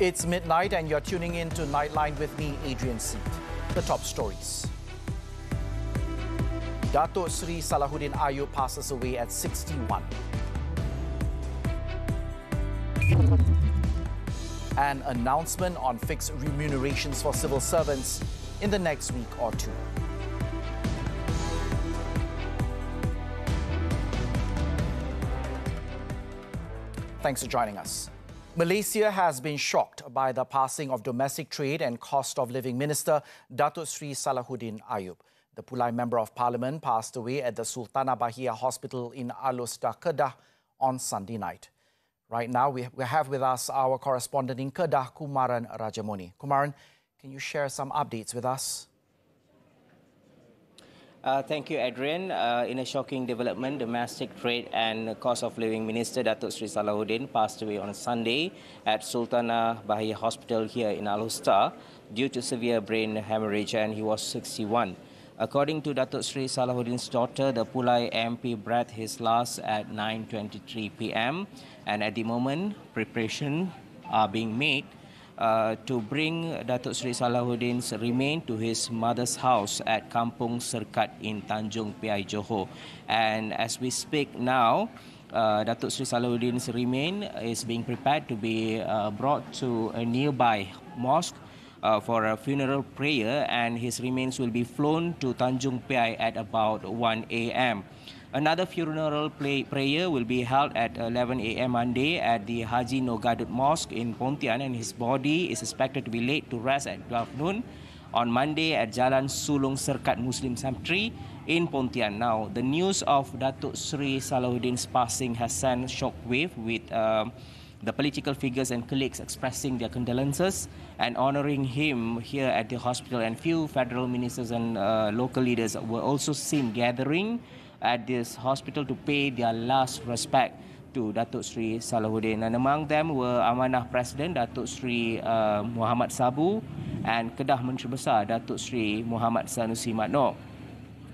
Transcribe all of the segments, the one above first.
It's midnight and you're tuning in to Nightline with me, Adrian Seat. The top stories. Dato Sri Salahuddin Ayub passes away at 61. An announcement on fixed remunerations for civil servants in the next week or two. Thanks for joining us. Malaysia has been shocked by the passing of Domestic Trade and Cost of Living Minister Dato Sri Salahuddin Ayub. The Pulai Member of Parliament passed away at the Sultanah Bahia Hospital in Alor Setar, Kedah on Sunday night. Right now, we have with us our correspondent in Kedah, Kumaran Rajamoni. Kumaran, can you share some updates with us? Thank you, Adrian. In a shocking development, Domestic Trade and Cost of Living Minister Dato Sri Salahuddin passed away on Sunday at Sultanah Bahia Hospital here in Alor Setar due to severe brain hemorrhage, and he was 61. According to Dato Sri Salahuddin's daughter, the Pulai MP breathed his last at 9:23 p.m. and at the moment, preparations are being made to bring Dato Sri Salahuddin's remains to his mother's house at Kampung Serkat in Tanjung Piai, Johor. And as we speak now, Dato Sri Salahuddin's remains is being prepared to be brought to a nearby mosque for a funeral prayer, and his remains will be flown to Tanjung Piai at about 1 a.m. Another funeral prayer will be held at 11 a.m. Monday at the Haji Nogadut Mosque in Pontian, and his body is expected to be laid to rest at 12 noon on Monday at Jalan Sulung Serkat Muslim Cemetery in Pontian. Now, the news of Datuk Sri Salahuddin's passing has sent shockwave with the political figures and colleagues expressing their condolences and honouring him here at the hospital, and few federal ministers and local leaders were also seen gathering at this hospital to pay their last respect to Datuk Sri Salahuddin. And among them were Amanah President Datuk Sri Muhammad Sabu and Kedah Menteri Besar Datuk Sri Muhammad Sanusi Madnor.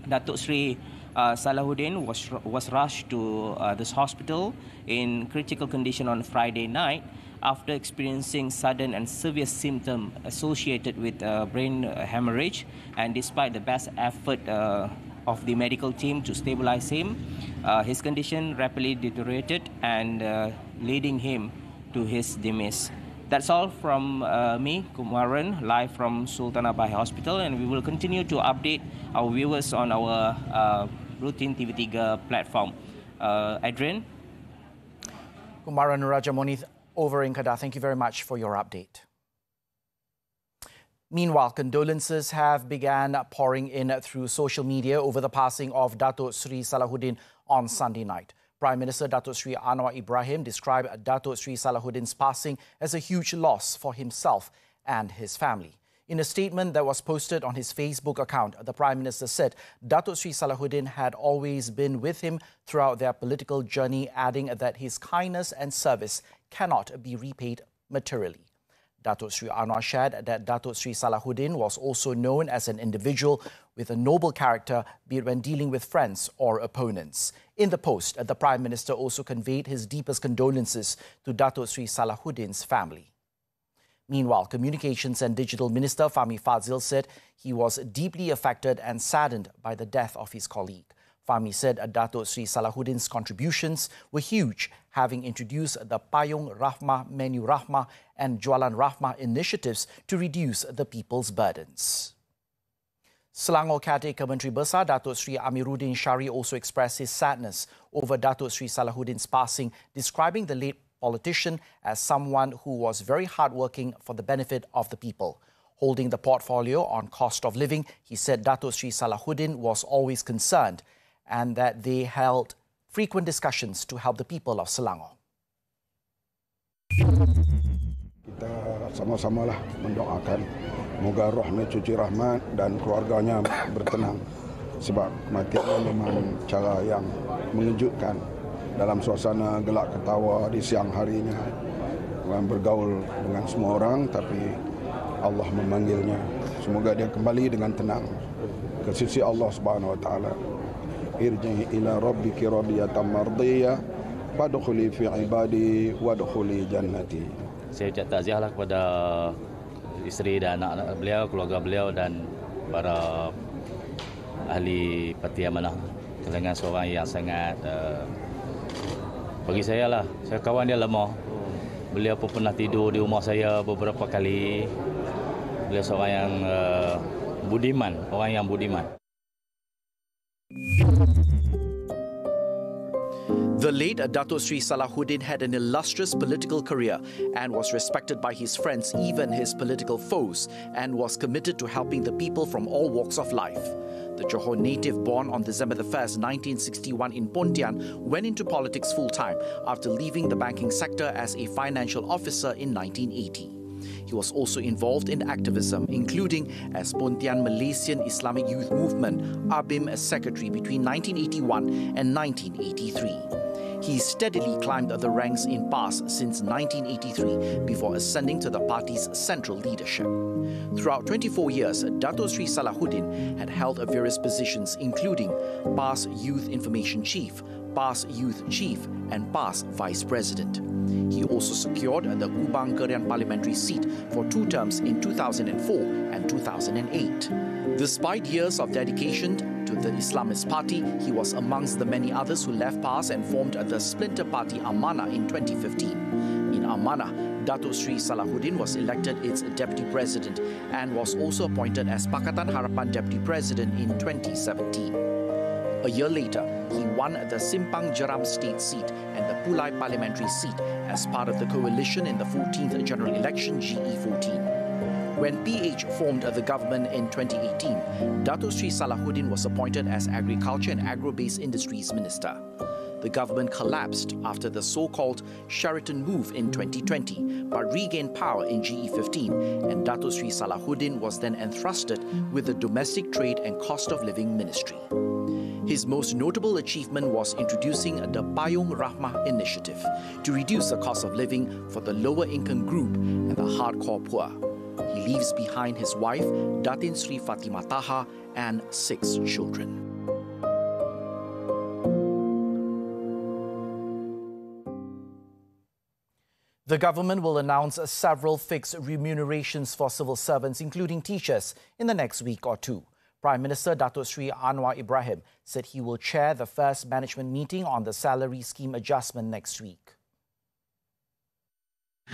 Datuk Sri Salahuddin was rushed to this hospital in critical condition on Friday night after experiencing sudden and severe symptoms associated with brain hemorrhage, and despite the best effort of the medical team to stabilize him, his condition rapidly deteriorated and leading him to his demise. That's all from me, Kumaran, live from Sultanah Bahia Hospital, and we will continue to update our viewers on our routine TV3 platform. Adrian? Kumaran Rajamoni over in Kedah, thank you very much for your update. Meanwhile, condolences have begun pouring in through social media over the passing of Dato Sri Salahuddin on Sunday night. Prime Minister Dato Sri Anwar Ibrahim described Dato Sri Salahuddin's passing as a huge loss for himself and his family. In a statement that was posted on his Facebook account, the Prime Minister said Dato Sri Salahuddin had always been with him throughout their political journey, adding that his kindness and service cannot be repaid materially. Dato Sri Anwar shared that Dato Sri Salahuddin was also known as an individual with a noble character, be it when dealing with friends or opponents. In the post, the Prime Minister also conveyed his deepest condolences to Dato Sri Salahuddin's family. Meanwhile, Communications and Digital Minister Fahmi Fadzil said he was deeply affected and saddened by the death of his colleague. Fahmi said Dato Sri Salahuddin's contributions were huge, having introduced the Payung Rahmah, Menu Rahmah and Jualan Rahmah initiatives to reduce the people's burdens. Selangor Caretaker Menteri Besar Dato Sri Amiruddin Shari also expressed his sadness over Dato Sri Salahuddin's passing, describing the late politician as someone who was very hardworking for the benefit of the people. Holding the portfolio on cost of living, he said Dato Sri Salahuddin was always concerned and that they held frequent discussions to help the people of Selangor. Kita sama-samalah mendoakan moga rohnya cuci rahmat dan keluarganya bertenang, sebab kematiannya memang cara yang mengejutkan dalam suasana gelak ketawa di siang harinya, bergaul dengan semua orang, tapi Allah memanggilnya. Semoga dia kembali dengan tenang ke sisi Allah Subhanahu wa taala. Irji ila rabbiki radiyatan mardiyah wadkhuli fi ibadi wadkhuli jannati. saya ucap takziah lah kepada isteri dan anak-anak beliau, keluarga beliau dan para ahli parti amanah. Dengan seorang yang sangat bagi saya lah, saya kawan dia lama. Beliau pun pernah tidur di rumah saya beberapa kali. Beliau seorang yang budiman, orang yang budiman. The late Datuk Sri Salahuddin had an illustrious political career and was respected by his friends, even his political foes, and was committed to helping the people from all walks of life. The Johor native, born on December 1st, 1961 in Pontian, went into politics full-time after leaving the banking sector as a financial officer in 1980. He was also involved in activism, including as Pontian Malaysian Islamic Youth Movement, ABIM, as secretary between 1981 and 1983. He steadily climbed the ranks in PAS since 1983 before ascending to the party's central leadership. Throughout 24 years, Datuk Sri Salahuddin had held various positions including PAS Youth Information Chief, PAS Youth Chief and PAS Vice President. He also secured the Kubang Kerian parliamentary seat for 2 terms in 2004 and 2008. Despite years of dedication to the Islamist Party, he was amongst the many others who left PAS and formed the splinter party Amanah in 2015. In Amanah, Datuk Sri Salahuddin was elected its deputy president and was also appointed as Pakatan Harapan deputy president in 2017. A year later, he won the Simpang Jeram state seat and the Pulai parliamentary seat as part of the coalition in the 14th general election GE14. When PH formed the government in 2018, Datuk Sri Salahuddin was appointed as Agriculture and Agro-Based Industries Minister. The government collapsed after the so-called Sheraton move in 2020, but regained power in GE15, and Datuk Sri Salahuddin was then entrusted with the Domestic Trade and Cost of Living Ministry. His most notable achievement was introducing the Payung Rahmah initiative to reduce the cost of living for the lower income group and the hardcore poor. He leaves behind his wife, Datin Sri Fatimah Taha, and 6 children. The government will announce several fixed remunerations for civil servants, including teachers, in the next week or 2. Prime Minister Datuk Sri Anwar Ibrahim said he will chair the first management meeting on the salary scheme adjustment next week.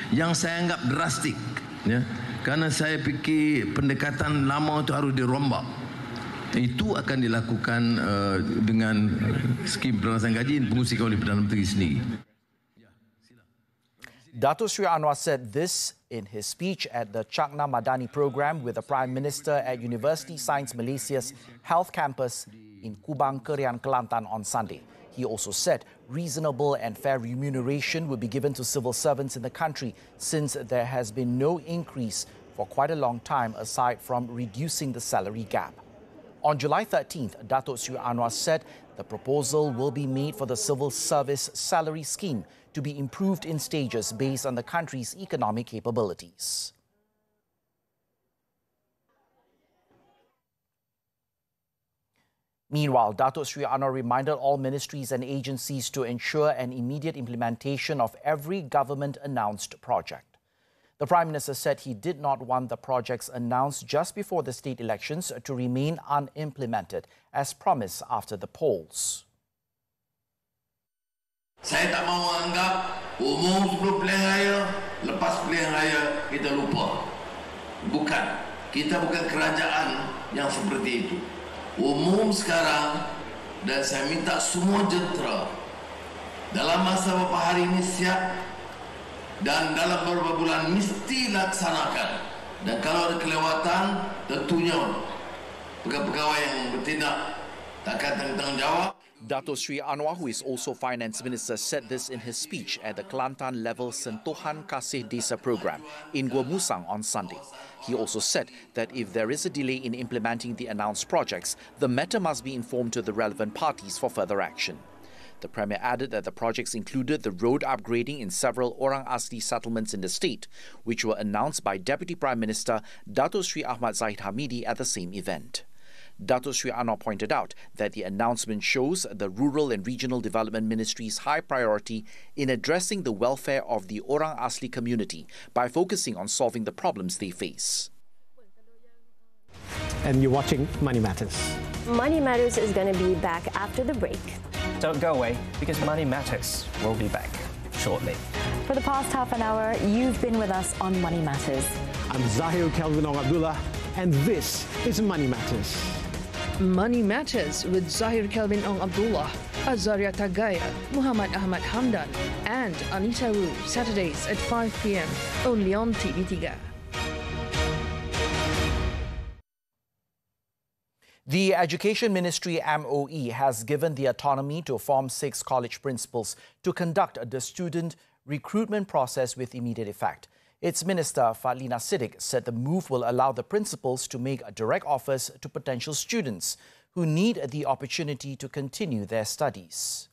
Yang saya anggap drastik, ya, karena saya fikir pendekatan lama itu harus dirombak. Itu akan dilakukan dengan skim perluasan gaji yang pengusikan oleh Perdana Menteri sendiri. Datuk Sri Anwar said this in his speech at the Chakna Madani program with the Prime Minister at University Science Malaysia's Health Campus in Kubang Kerian, Kelantan on Sunday. He also said reasonable and fair remuneration will be given to civil servants in the country since there has been no increase for quite a long time aside from reducing the salary gap. On July 13th, Datuk Sri Anwar said the proposal will be made for the civil service salary scheme to be improved in stages based on the country's economic capabilities. Meanwhile, Datuk Sri Anwar reminded all ministries and agencies to ensure an immediate implementation of every government-announced project. The Prime Minister said he did not want the projects announced just before the state elections to remain unimplemented, as promised after the polls. Saya tak mahu anggap umum sebelum pilihan raya, lepas pilihan raya kita lupa. Bukan. Kita bukan kerajaan yang seperti itu. Umum sekarang, dan saya minta semua jentera dalam masa beberapa hari ini siap dan dalam beberapa bulan mesti laksanakan. Dan kalau ada kelewatan, tentunya pegawai yang bertindak takkan tanggungjawab. Datuk Sri Anwar, who is also Finance Minister, said this in his speech at the Kelantan Level Sentuhan Kasih Desa program in Gua Musang on Sunday. He also said that if there is a delay in implementing the announced projects, the matter must be informed to the relevant parties for further action. The Premier added that the projects included the road upgrading in several Orang Asli settlements in the state, which were announced by Deputy Prime Minister Datuk Sri Ahmad Zahid Hamidi at the same event. Datuk Sri Anwar pointed out that the announcement shows the Rural and Regional Development Ministry's high priority in addressing the welfare of the Orang Asli community by focusing on solving the problems they face. And you're watching Money Matters. Money Matters is going to be back after the break. Don't go away, because Money Matters will be back shortly. For the past half an hour, you've been with us on Money Matters. I'm Zahir Kelvin Ong Abdullah, and this is Money Matters. Money Matters with Zahir Kelvin Ong Abdullah, Azaria Tagaya, Muhammad Ahmad Hamdan, and Anita Wu, Saturdays at 5 p.m. only on TV3. The Education Ministry MOE has given the autonomy to Form 6 college principals to conduct the student recruitment process with immediate effect. Its Minister Fadlina Siddiq said the move will allow the principals to make direct offers to potential students who need the opportunity to continue their studies.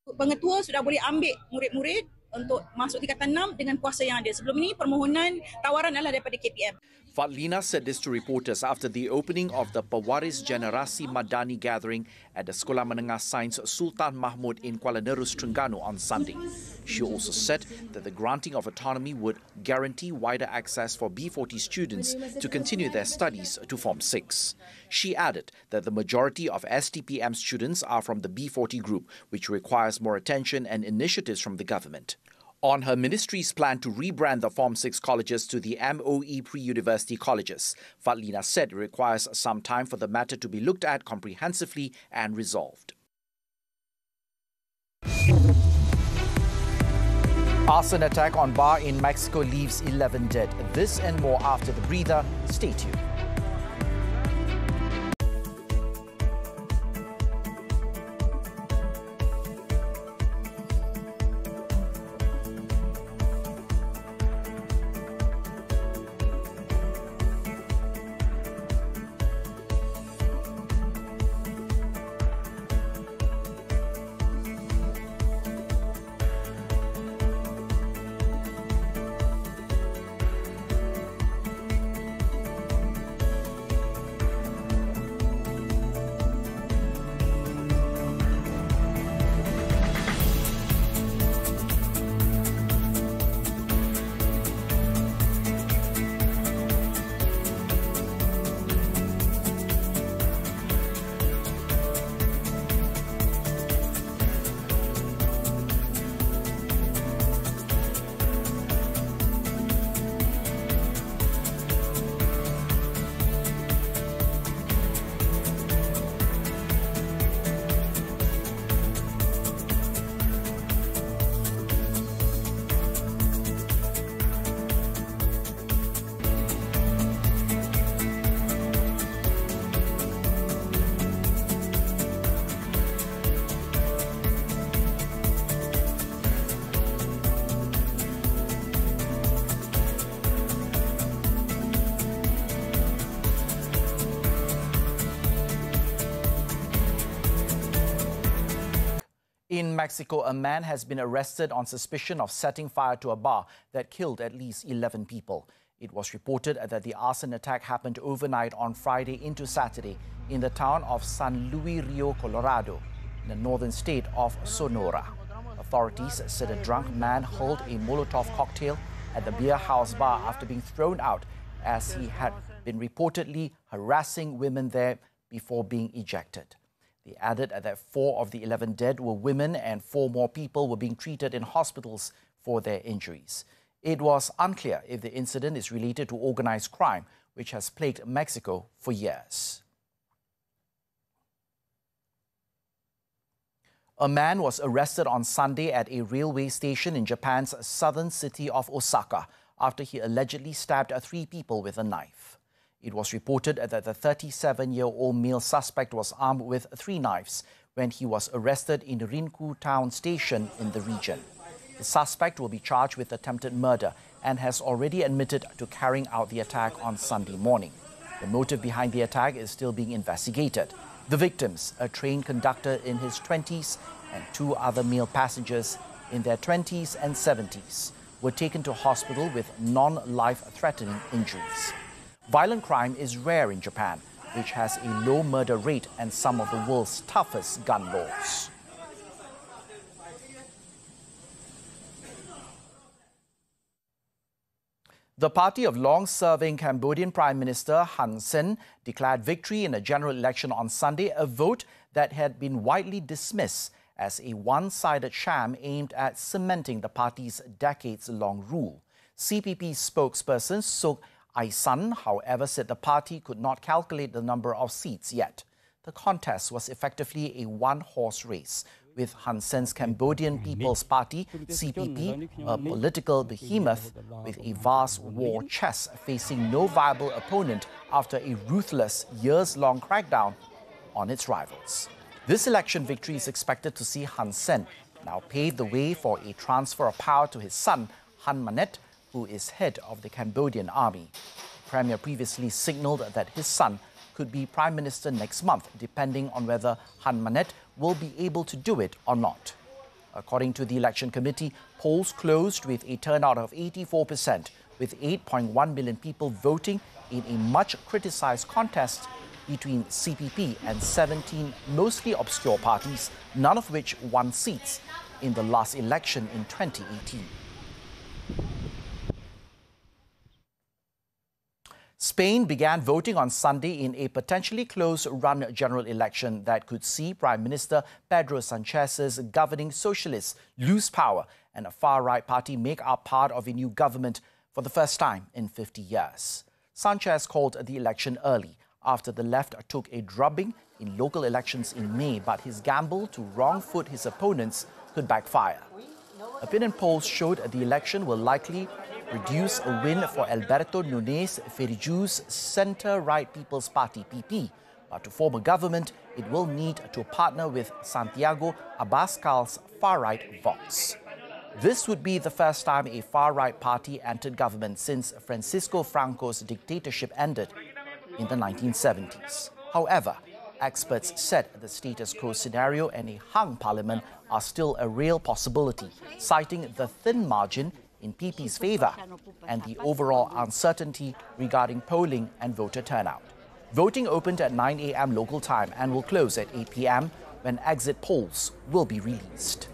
Pengetua sudah boleh ambil murid-murid untuk masuk tingkatan 6 dengan kuasa yang ada. Sebelum ini permohonan tawaran adalah daripada KPM. Fadlina said this to reporters after the opening of the Pewaris Generasi Madani gathering at the Sekolah Menengah Sains Sultan Mahmud in Kuala Nerus, Terengganu on Sunday. She also said that the granting of autonomy would guarantee wider access for B40 students to continue their studies to Form 6. She added that the majority of STPM students are from the B40 group, which requires more attention and initiatives from the government. On her ministry's plan to rebrand the Form 6 colleges to the MOE pre-university colleges, Fadlina said it requires some time for the matter to be looked at comprehensively and resolved. Arson attack on bar in Mexico leaves 11 dead. This and more after the breather. Stay tuned. In Mexico, a man has been arrested on suspicion of setting fire to a bar that killed at least 11 people. It was reported that the arson attack happened overnight on Friday into Saturday in the town of San Luis Rio Colorado, in the northern state of Sonora. Authorities said a drunk man hurled a Molotov cocktail at the beer house bar after being thrown out, as he had been reportedly harassing women there before being ejected. They added that 4 of the 11 dead were women and 4 more people were being treated in hospitals for their injuries. It was unclear if the incident is related to organized crime, which has plagued Mexico for years. A man was arrested on Sunday at a railway station in Japan's southern city of Osaka after he allegedly stabbed 3 people with a knife. It was reported that the 37-year-old male suspect was armed with 3 knives when he was arrested in Rinku Town Station in the region. The suspect will be charged with attempted murder and has already admitted to carrying out the attack on Sunday morning. The motive behind the attack is still being investigated. The victims, a train conductor in his 20s and 2 other male passengers in their 20s and 70s, were taken to hospital with non-life-threatening injuries. Violent crime is rare in Japan, which has a low murder rate and some of the world's toughest gun laws. The party of long-serving Cambodian Prime Minister Hun Sen declared victory in a general election on Sunday, a vote that had been widely dismissed as a one-sided sham aimed at cementing the party's decades-long rule. CPP spokesperson Sok Aisan, however, said the party could not calculate the number of seats yet. The contest was effectively a one-horse race, with Hun Sen's Cambodian People's Party, CPP, a political behemoth with a vast war chest, facing no viable opponent after a ruthless years-long crackdown on its rivals. This election victory is expected to see Hun Sen now pave the way for a transfer of power to his son, Hun Manet, who is head of the Cambodian army. The premier previously signalled that his son could be Prime Minister next month, depending on whether Hun Manet will be able to do it or not. According to the election committee, polls closed with a turnout of 84%, with 8.1 million people voting in a much criticised contest between CPP and 17 mostly obscure parties, none of which won seats in the last election in 2018. Spain began voting on Sunday in a potentially close-run general election that could see Prime Minister Pedro Sanchez's governing socialists lose power and a far-right party make up part of a new government for the first time in 50 years. Sanchez called the election early after the left took a drubbing in local elections in May, but his gamble to wrong-foot his opponents could backfire. Opinion polls showed the election will likely produce a win for Alberto Núñez Feijóo's centre-right People's Party, PP. But to form a government, it will need to partner with Santiago Abascal's far-right Vox. This would be the first time a far-right party entered government since Francisco Franco's dictatorship ended in the 1970s. However, experts said the status quo scenario and a hung parliament are still a real possibility, citing the thin margin in PP's favour and the overall uncertainty regarding polling and voter turnout. Voting opened at 9 a.m. local time and will close at 8 p.m. when exit polls will be released.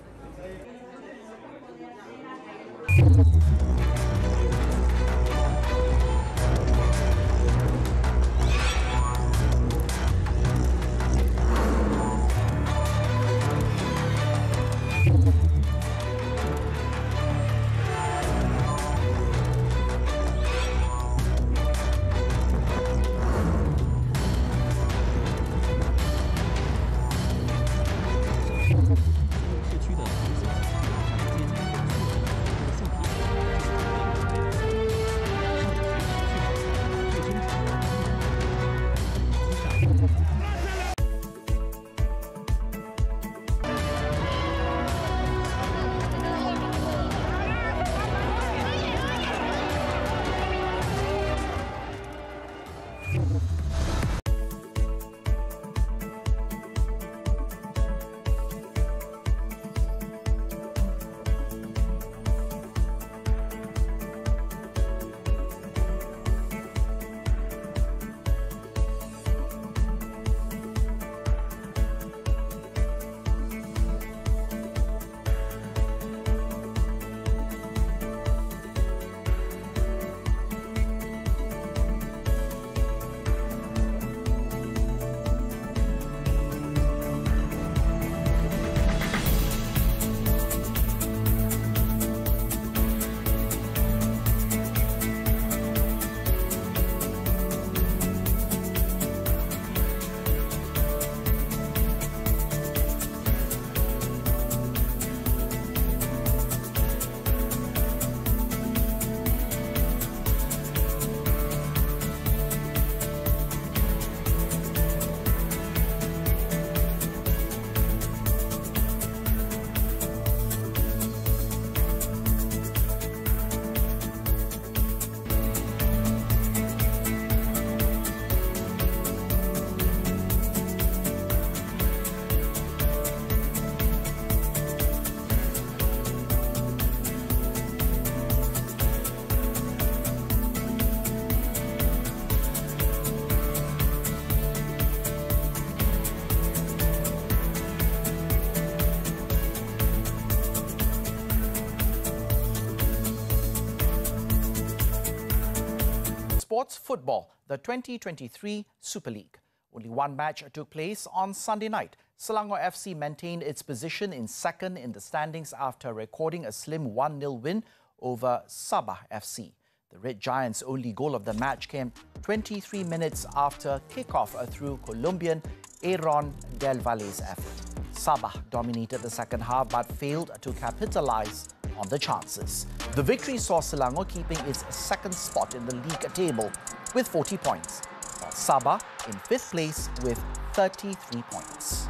sports, football, the 2023 Super League. Only one match took place on Sunday night. Selangor FC maintained its position in second in the standings after recording a slim 1-0 win over Sabah FC. The Red Giants' only goal of the match came 23 minutes after kickoff through Colombian Aaron Del Valle's effort. Sabah dominated the second half but failed to capitalize on the chances. The victory saw Selangor keeping its second spot in the league table with 40 points, while Sabah in fifth place with 33 points.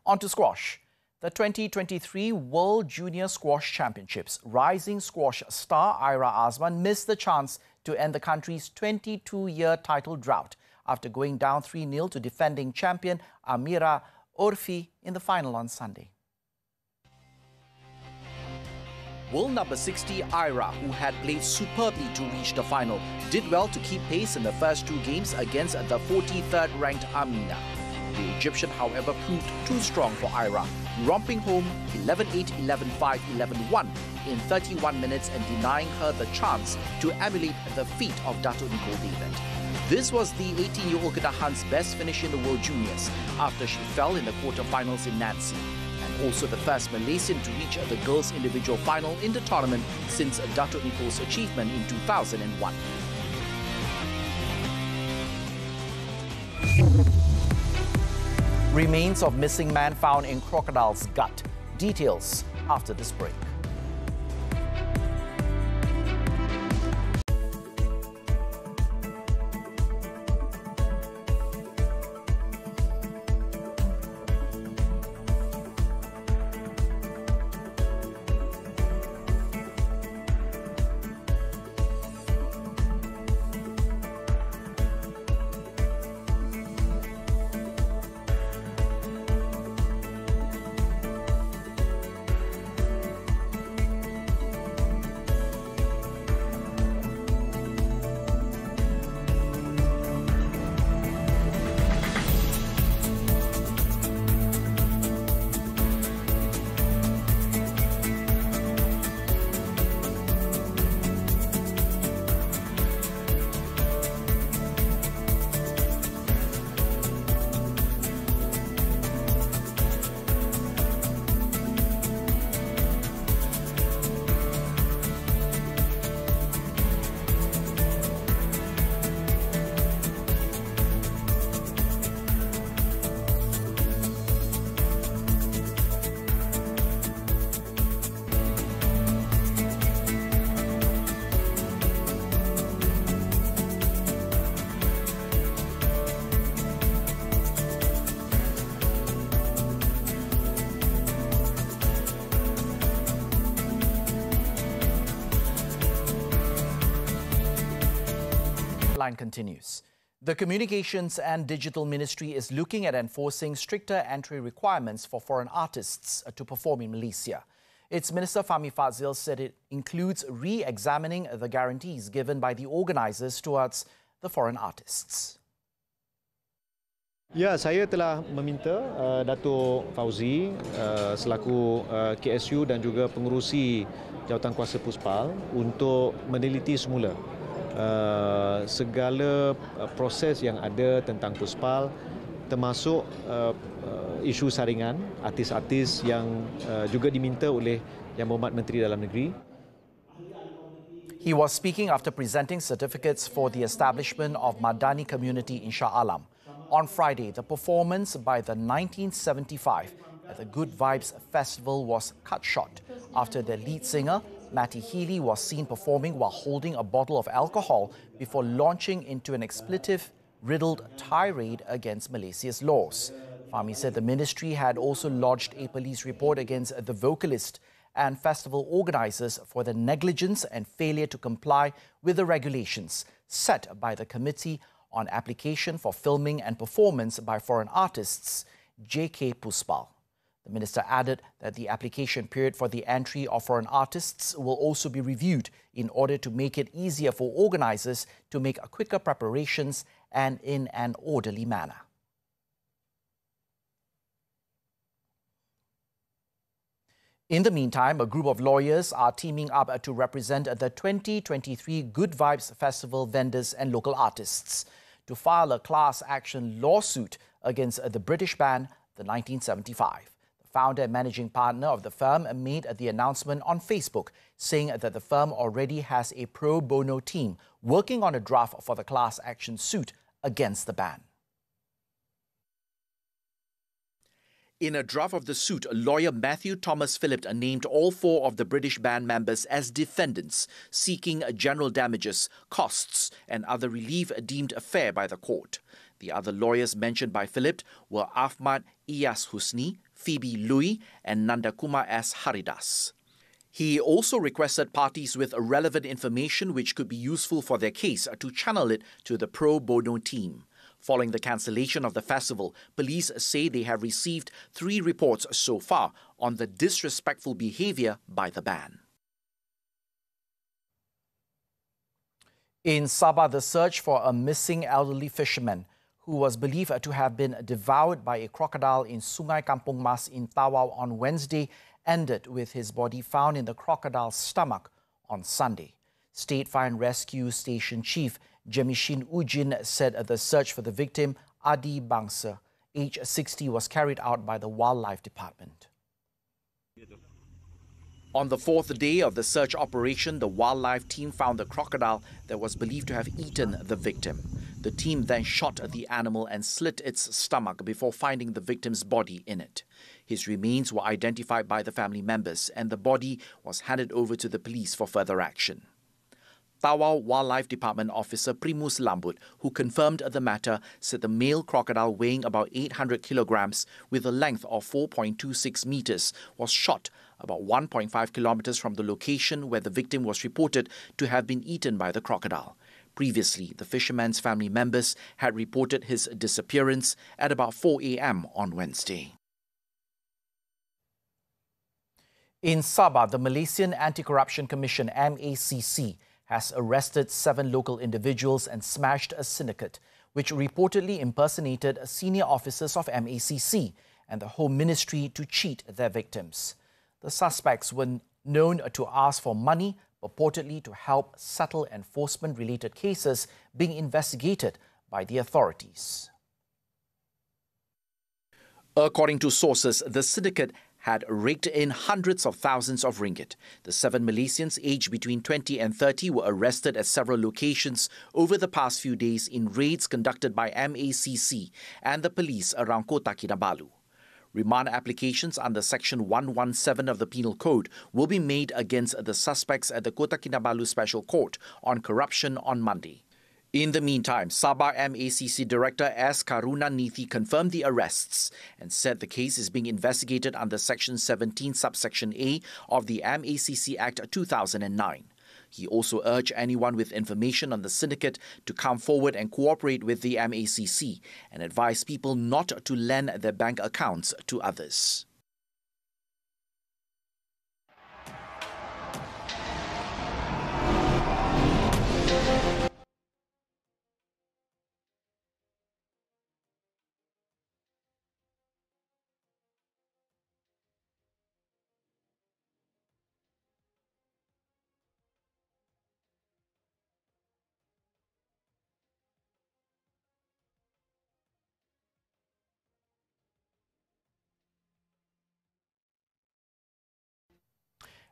On to squash. The 2023 World Junior Squash Championships. Rising squash star Ira Azman missed the chance to end the country's 22-year title drought after going down 3-0 to defending champion Amira Orfi in the final on Sunday. World number 60 Ira, who had played superbly to reach the final, did well to keep pace in the first two games against the 43rd ranked Amina. The Egyptian, however, proved too strong for Ira, romping home 11-8, 11-5, 11-1 in 31 minutes and denying her the chance to emulate the feat of Dato' Nicol David. This was the 18-year-old Kedahan's best finish in the World Juniors after she fell in the quarterfinals in Nancy, and also the first Malaysian to reach the girls' individual final in the tournament since Dato' Nicol's achievement in 2001. Remains of missing man found in crocodile's gut. Details after this break. Line continues. The Communications and Digital Ministry is looking at enforcing stricter entry requirements for foreign artists to perform in Malaysia. Its Minister Fahmi Fadzil said it includes re-examining the guarantees given by the organisers towards the foreign artists. Ya, saya telah meminta Dato' Fauzi selaku KSU dan juga pengerusi Jawatankuasa Puspal untuk meneliti semula segala proses yang ada tentang Puspal, termasuk isu saringan artis-artis yang juga diminta oleh Yang Berhormat Menteri Dalam Negeri. He was speaking after presenting certificates for the establishment of Madani Community in Shah Alam. On Friday, the performance by the 1975 at the Good Vibes Festival was cut short after the lead singer, Matty Healy, was seen performing while holding a bottle of alcohol before launching into an expletive-riddled tirade against Malaysia's laws. Fahmi said the ministry had also lodged a police report against the vocalist and festival organisers for the negligence and failure to comply with the regulations set by the Committee on Application for Filming and Performance by Foreign Artists, JK Puspal. The minister added that the application period for the entry of foreign artists will also be reviewed in order to make it easier for organisers to make quicker preparations and in an orderly manner. In the meantime, a group of lawyers are teaming up to represent the 2023 Good Vibes Festival vendors and local artists to file a class action lawsuit against the British band, the 1975. The founder and managing partner of the firm made the announcement on Facebook, saying that the firm already has a pro bono team working on a draft for the class action suit against the band. In a draft of the suit, lawyer Matthew Thomas Phillip named all 4 of the British band members as defendants, seeking general damages, costs and other relief deemed fair by the court. The other lawyers mentioned by Phillip were Ahmad Iyas Husni, Phoebe Lui and Nandakumar S. Haridas. He also requested parties with relevant information which could be useful for their case to channel it to the pro bono team. Following the cancellation of the festival, police say they have received 3 reports so far on the disrespectful behaviour by the band. In Sabah, the search for a missing elderly fisherman who was believed to have been devoured by a crocodile in Sungai Kampung Mas in Tawau on Wednesday ended with his body found in the crocodile's stomach on Sunday. State Fire and Rescue Station Chief Jemishin Ujin said the search for the victim, Adi Bangsa, age 60, was carried out by the Wildlife Department. On the 4th day of the search operation, the wildlife team found the crocodile that was believed to have eaten the victim. The team then shot the animal and slit its stomach before finding the victim's body in it. His remains were identified by the family members and the body was handed over to the police for further action. Tawau Wildlife Department officer Primus Lambut, who confirmed the matter, said the male crocodile weighing about 800 kilograms with a length of 4.26 meters was shot about 1.5 kilometers from the location where the victim was reported to have been eaten by the crocodile. Previously, the fisherman's family members had reported his disappearance at about 4 a.m. on Wednesday. In Sabah, the Malaysian Anti-Corruption Commission, MACC, has arrested 7 local individuals and smashed a syndicate which reportedly impersonated senior officers of MACC and the Home Ministry to cheat their victims. The suspects were known to ask for money, purportedly to help settle enforcement-related cases being investigated by the authorities. According to sources, the syndicate had raked in hundreds of thousands of ringgit. The 7 Malaysians aged between 20 and 30 were arrested at several locations over the past few days in raids conducted by MACC and the police around Kota Kinabalu. Remand applications under Section 117 of the Penal Code will be made against the suspects at the Kota Kinabalu Special Court on corruption on Monday. In the meantime, Sabah MACC Director S. Karunanithi confirmed the arrests and said the case is being investigated under Section 17 subsection A of the MACC Act 2009. He also urged anyone with information on the syndicate to come forward and cooperate with the MACC and advise people not to lend their bank accounts to others.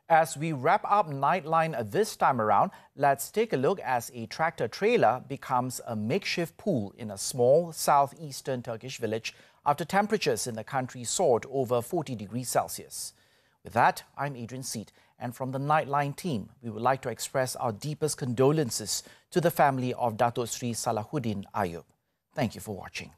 As we wrap up Nightline this time around, let's take a look as a tractor-trailer becomes a makeshift pool in a small southeastern Turkish village after temperatures in the country soared over 40 degrees Celsius. With that, I'm Adrian Seat, and from the Nightline team, we would like to express our deepest condolences to the family of Datuk Sri Salahuddin Ayub. Thank you for watching.